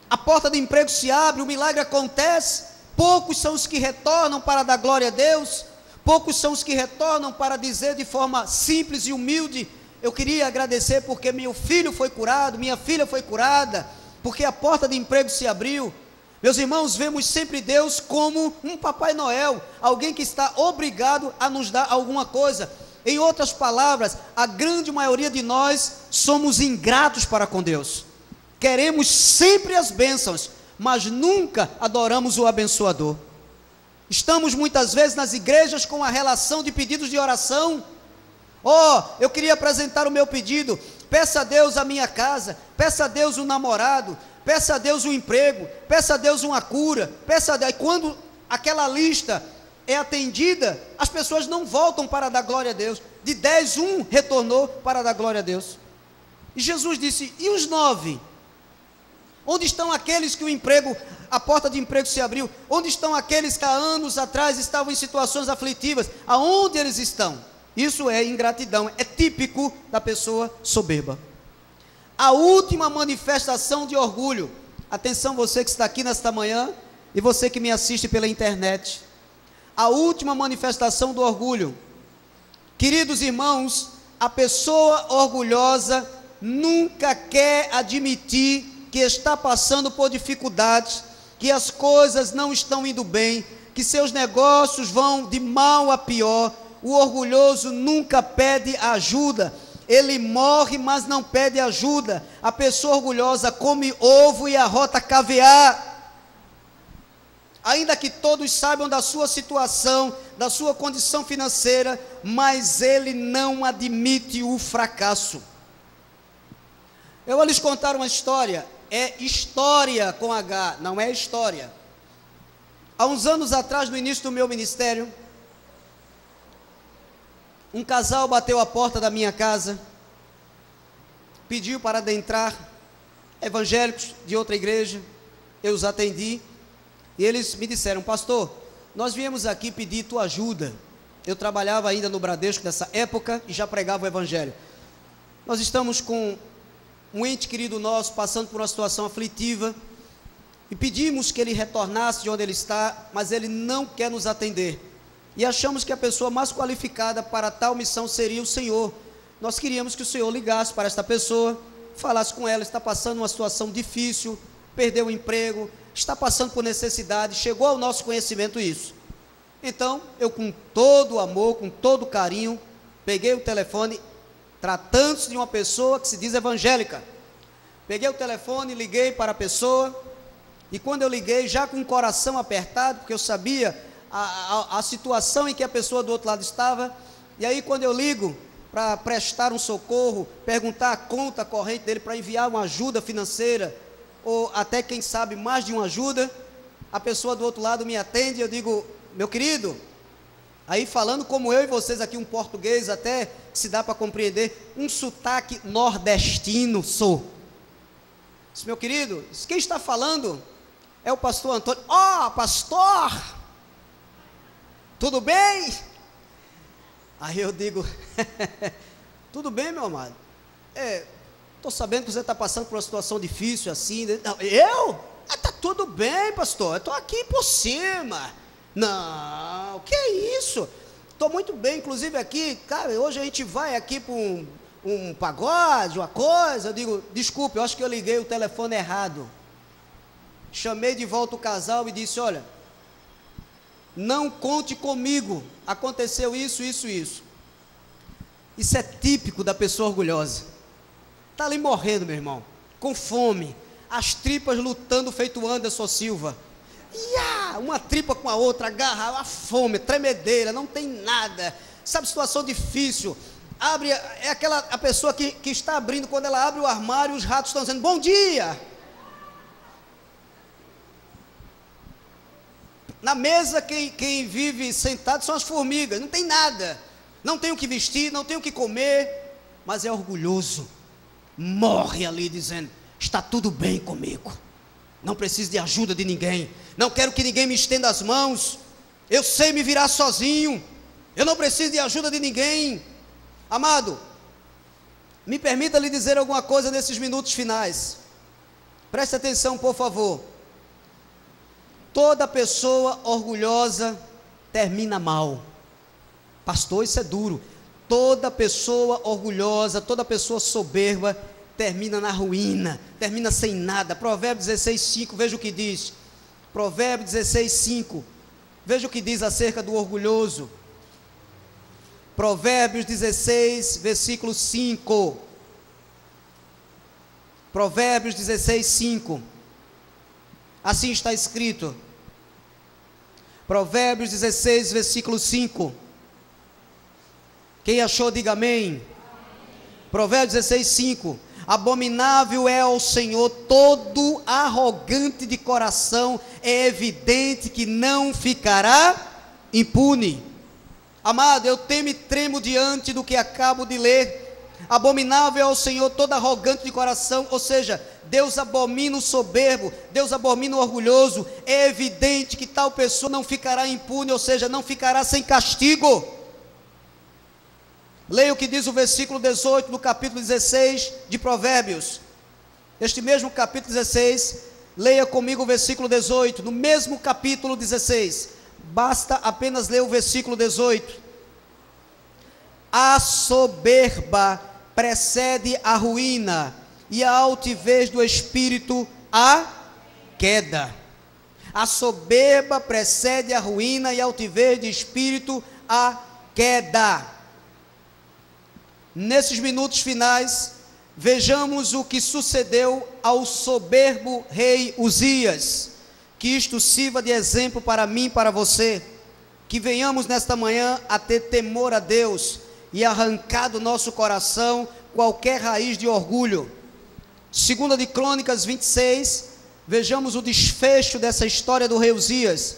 A: a porta de emprego se abre, o milagre acontece. Poucos são os que retornam para dar glória a Deus, poucos são os que retornam para dizer de forma simples e humilde: eu queria agradecer porque meu filho foi curado, minha filha foi curada, porque a porta de emprego se abriu. Meus irmãos, vemos sempre Deus como um Papai Noel, alguém que está obrigado a nos dar alguma coisa. Em outras palavras, a grande maioria de nós somos ingratos para com Deus. Queremos sempre as bênçãos, mas nunca adoramos o abençoador. Estamos muitas vezes nas igrejas com a relação de pedidos de oração. Eu queria apresentar o meu pedido. Peça a Deus a minha casa, peça a Deus um namorado, peça a Deus um emprego, peça a Deus uma cura, peça a Deus. E quando aquela lista é atendida, as pessoas não voltam para dar glória a Deus. De 10, um retornou para dar glória a Deus. E Jesus disse: e os 9? Onde estão aqueles que a porta de emprego se abriu? Onde estão aqueles que há anos atrás estavam em situações aflitivas? Aonde eles estão? Isso é ingratidão, é típico da pessoa soberba. A última manifestação de orgulho, atenção você que está aqui nesta manhã e você que me assiste pela internet, a última manifestação do orgulho, queridos irmãos, a pessoa orgulhosa nunca quer admitir que está passando por dificuldades, que as coisas não estão indo bem, que seus negócios vão de mal a pior. O orgulhoso nunca pede ajuda, ele morre, mas não pede ajuda. A pessoa orgulhosa come ovo e arrota caviar. Ainda que todos saibam da sua situação, da sua condição financeira, mas ele não admite o fracasso. Eu vou lhes contar uma história. É história com H, não é história. Há uns anos atrás, no início do meu ministério, um casal bateu a porta da minha casa, pediu para adentrar, evangélicos de outra igreja. Eu os atendi e eles me disseram: pastor, nós viemos aqui pedir tua ajuda. Eu trabalhava ainda no Bradesco nessa época e já pregava o evangelho. Nós estamos com um ente querido nosso passando por uma situação aflitiva e pedimos que ele retornasse de onde ele está, mas ele não quer nos atender. E achamos que a pessoa mais qualificada para tal missão seria o Senhor. Nós queríamos que o Senhor ligasse para esta pessoa, falasse com ela. Está passando uma situação difícil, perdeu o emprego, está passando por necessidade, chegou ao nosso conhecimento isso. Então, eu com todo amor, com todo carinho, peguei o telefone, tratando-se de uma pessoa que se diz evangélica. Peguei o telefone, liguei para a pessoa, e quando eu liguei, já com o coração apertado, porque eu sabia a situação em que a pessoa do outro lado estava, e aí quando eu ligo para prestar um socorro, perguntar a conta corrente dele para enviar uma ajuda financeira, ou até quem sabe mais de uma ajuda, a pessoa do outro lado me atende e eu digo: meu querido, aí falando como eu e vocês aqui, um português até que se dá para compreender, um sotaque nordestino sou. Disse: meu querido, quem está falando é o pastor Antônio. Pastor! Tudo bem? Aí eu digo: tudo bem, meu amado? Estou sabendo que você está passando por uma situação difícil assim. Não, eu? Está tudo bem, pastor, eu estou aqui por cima. Não, que é isso? Estou muito bem, inclusive aqui, cara, hoje a gente vai aqui para um pagode, uma coisa. Eu digo: desculpe, eu acho que eu liguei o telefone errado. Chamei de volta o casal e disse: olha, não conte comigo, aconteceu isso, isso, isso. Isso é típico da pessoa orgulhosa. Está ali morrendo, meu irmão, com fome, as tripas lutando feito Anderson Silva. Uma tripa com a outra, agarra a fome, tremedeira, não tem nada, sabe, situação difícil, Abre, é aquela a pessoa que está abrindo, quando ela abre o armário, os ratos estão dizendo, bom dia. Na mesa, quem vive sentado são as formigas, não tem nada, não tem o que vestir, não tem o que comer, mas é orgulhoso, morre ali dizendo, está tudo bem comigo, não preciso de ajuda de ninguém, não quero que ninguém me estenda as mãos, eu sei me virar sozinho, eu não preciso de ajuda de ninguém. Amado, me permita lhe dizer alguma coisa nesses minutos finais, preste atenção por favor. Toda pessoa orgulhosa termina mal. Pastor, isso é duro. Toda pessoa orgulhosa, toda pessoa soberba termina na ruína, termina sem nada. Provérbios 16:5, veja o que diz. Provérbios 16:5, veja o que diz acerca do orgulhoso. Provérbios 16, versículo 5. Provérbios 16:5. Assim está escrito. Provérbios 16, versículo 5. Quem achou, diga amém. Provérbios 16, 5. Abominável é ao Senhor todo arrogante de coração, é evidente que não ficará impune. Amado, eu temo e tremo diante do que acabo de ler. Abominável é ao Senhor todo arrogante de coração, ou seja, Deus abomina o soberbo, Deus abomina o orgulhoso. É evidente que tal pessoa não ficará impune, ou seja, não ficará sem castigo. Leia o que diz o versículo 18 do capítulo 16 de Provérbios. Este mesmo capítulo 16, leia comigo o versículo 18, no mesmo capítulo 16, basta apenas ler o versículo 18. A soberba precede a ruína, e a altivez do espírito a queda. A soberba precede a ruína, e a altivez do espírito a queda. Nesses minutos finais, vejamos o que sucedeu ao soberbo rei Uzias, que isto sirva de exemplo para mim e para você, que venhamos nesta manhã a ter temor a Deus, e arrancar do nosso coração qualquer raiz de orgulho. 2 de Crônicas 26, vejamos o desfecho dessa história do rei Uzias.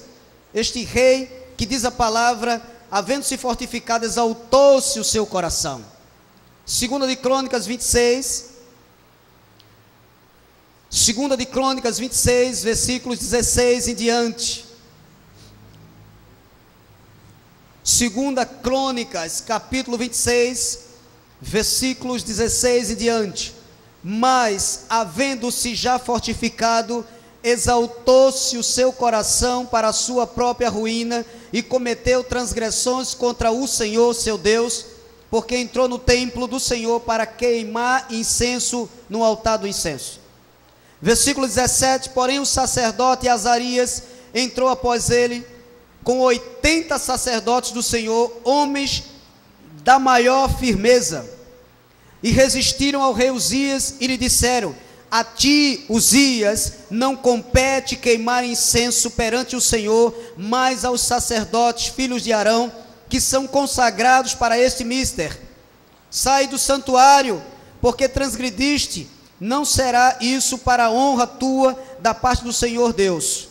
A: Este rei, que diz a palavra, havendo-se fortificado, exaltou-se o seu coração. 2 de Crônicas 26, 2 de Crônicas 26, versículos 16 em diante. 2 Crônicas, capítulo 26, versículos 16 em diante. Mas, havendo-se já fortificado, exaltou-se o seu coração para a sua própria ruína, e cometeu transgressões contra o Senhor seu Deus, porque entrou no templo do Senhor para queimar incenso no altar do incenso. Versículo 17, porém o sacerdote Azarias entrou após ele, com 80 sacerdotes do Senhor, homens da maior firmeza, e resistiram ao rei Uzias, e lhe disseram: a ti, Uzias, não compete queimar incenso perante o Senhor, mas aos sacerdotes, filhos de Arão, que são consagrados para este mister. Sai do santuário, porque transgrediste, não será isso para a honra tua da parte do Senhor Deus.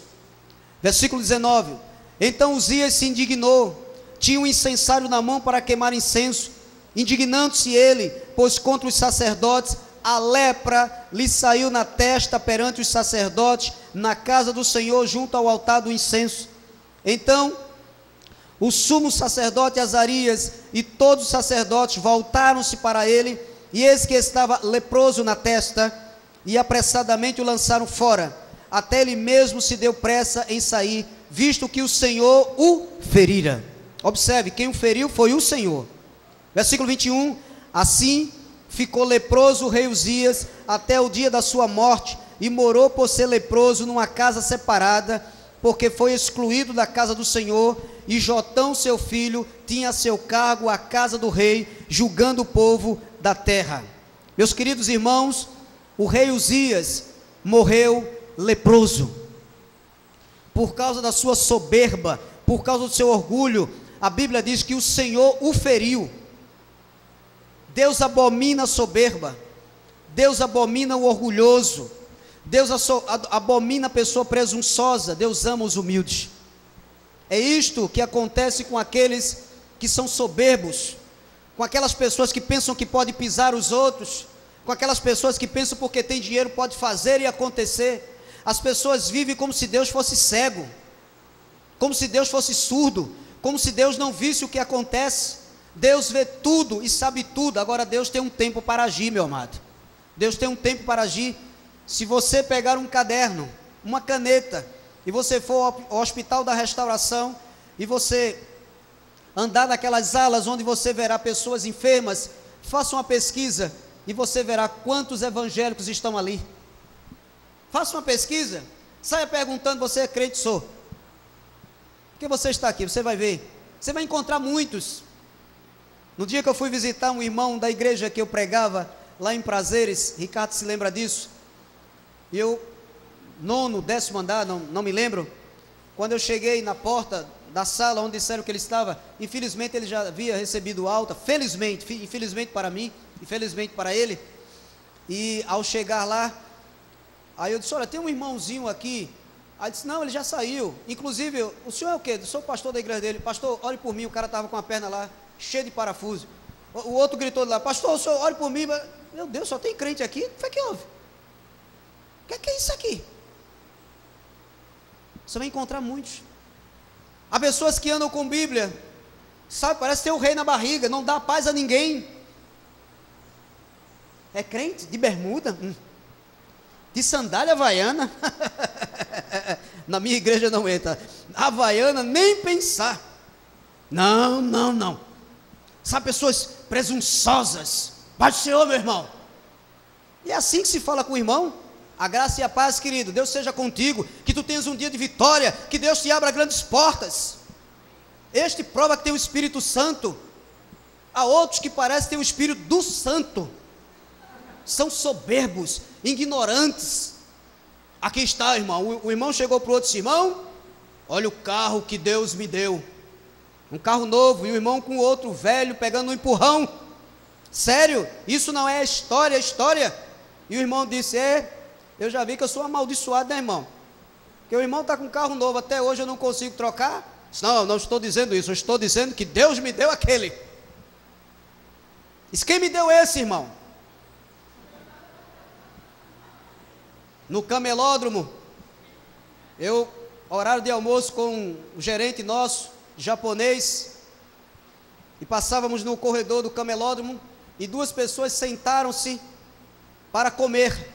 A: Versículo 19, então Uzias se indignou, tinha um incensário na mão para queimar incenso, indignando-se ele, pois contra os sacerdotes a lepra lhe saiu na testa perante os sacerdotes, na casa do Senhor, junto ao altar do incenso. Então o sumo sacerdote Azarias e todos os sacerdotes voltaram-se para ele, e eis que estava leproso na testa, e apressadamente o lançaram fora. Até ele mesmo se deu pressa em sair, visto que o Senhor o ferira. Observe, quem o feriu foi o Senhor. Versículo 21, assim ficou leproso o rei Uzias até o dia da sua morte, e morou por ser leproso numa casa separada, porque foi excluído da casa do Senhor, e Jotão seu filho tinha a seu cargo a casa do rei, julgando o povo da terra. Meus queridos irmãos, o rei Uzias morreu leproso, por causa da sua soberba, por causa do seu orgulho. A Bíblia diz que o Senhor o feriu. Deus abomina a soberba, Deus abomina o orgulhoso, Deus abomina a pessoa presunçosa, Deus ama os humildes. É isto que acontece com aqueles que são soberbos, com aquelas pessoas que pensam que pode pisar os outros, com aquelas pessoas que pensam porque tem dinheiro pode fazer e acontecer. As pessoas vivem como se Deus fosse cego, como se Deus fosse surdo, como se Deus não visse o que acontece. Deus vê tudo e sabe tudo. Agora Deus tem um tempo para agir, meu amado. Deus tem um tempo para agir. Se você pegar um caderno, uma caneta, e você for ao Hospital da Restauração, e você andar naquelas alas onde você verá pessoas enfermas, faça uma pesquisa, e você verá quantos evangélicos estão ali. Faça uma pesquisa, saia perguntando: você é crente? Sou. Por que você está aqui? Você vai ver, você vai encontrar muitos. No dia que eu fui visitar um irmão da igreja que eu pregava, lá em Prazeres, Ricardo se lembra disso, e eu, 9º, 10º andar, não me lembro, quando eu cheguei na porta da sala onde disseram que ele estava, infelizmente ele já havia recebido alta, felizmente, infelizmente para mim, infelizmente para ele, e ao chegar lá, aí eu disse: olha, tem um irmãozinho aqui. Aí disse: não, ele já saiu. Inclusive, o senhor é o quê? Eu sou pastor da igreja dele. Pastor, ore por mim. O cara estava com a perna lá cheia de parafuso. O outro gritou lá: pastor, o senhor ore por mim. Meu Deus, só tem crente aqui? O que foi que houve? O que é isso aqui? Você vai encontrar muitos. Há pessoas que andam com Bíblia, sabe, parece ter o rei na barriga, não dá paz a ninguém. É crente de bermuda, de sandália havaiana. Na minha igreja não entra. Havaiana, nem pensar. Não. São pessoas presunçosas. Paz do Senhor, meu irmão. E é assim que se fala com o irmão. A graça e a paz, querido, Deus seja contigo, que tu tenhas um dia de vitória, que Deus te abra grandes portas. Este prova que tem o Espírito Santo. Há outros que parecem ter o Espírito do Santo, são soberbos, ignorantes. Aqui está, irmão, o irmão chegou para o outro: irmão, olha o carro que Deus me deu, um carro novo, e o irmão com o outro velho, pegando um empurrão. Sério, isso não é história, é história. E o irmão disse: eu já vi que eu sou amaldiçoado, né, irmão? Porque o irmão está com um carro novo, até hoje eu não consigo trocar. Não estou dizendo isso, eu estou dizendo que Deus me deu aquele. Diz: quem me deu esse, irmão? No camelódromo, horário de almoço com o gerente nosso, japonês, e passávamos no corredor do camelódromo, e duas pessoas sentaram-se para comer,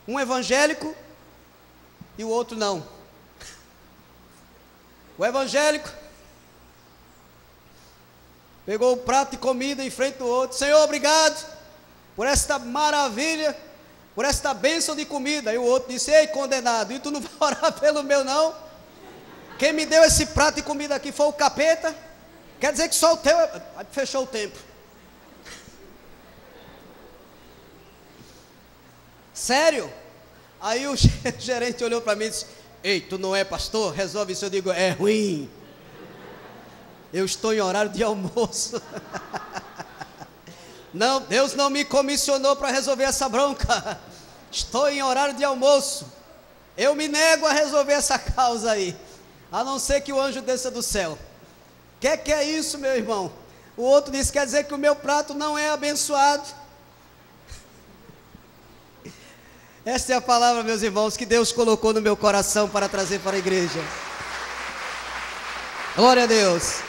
A: um evangélico e o outro não. O evangélico pegou o prato de comida em frente do outro: Senhor, obrigado por esta maravilha, por esta bênção de comida. E o outro disse: ei, condenado, e tu não vai orar pelo meu não? Quem me deu esse prato de comida aqui foi o capeta? Quer dizer que só o teu... Fechou o tempo. Sério? Aí o gerente olhou para mim e disse: ei, tu não é pastor? Resolve isso. Eu digo: é ruim, eu estou em horário de almoço. Não, Deus não me comissionou para resolver essa bronca. Estou em horário de almoço. Eu me nego a resolver essa causa aí, a não ser que o anjo desça do céu. Que é isso, meu irmão? O outro disse: quer dizer que o meu prato não é abençoado. Esta é a palavra, meus irmãos, que Deus colocou no meu coração para trazer para a igreja. Glória a Deus.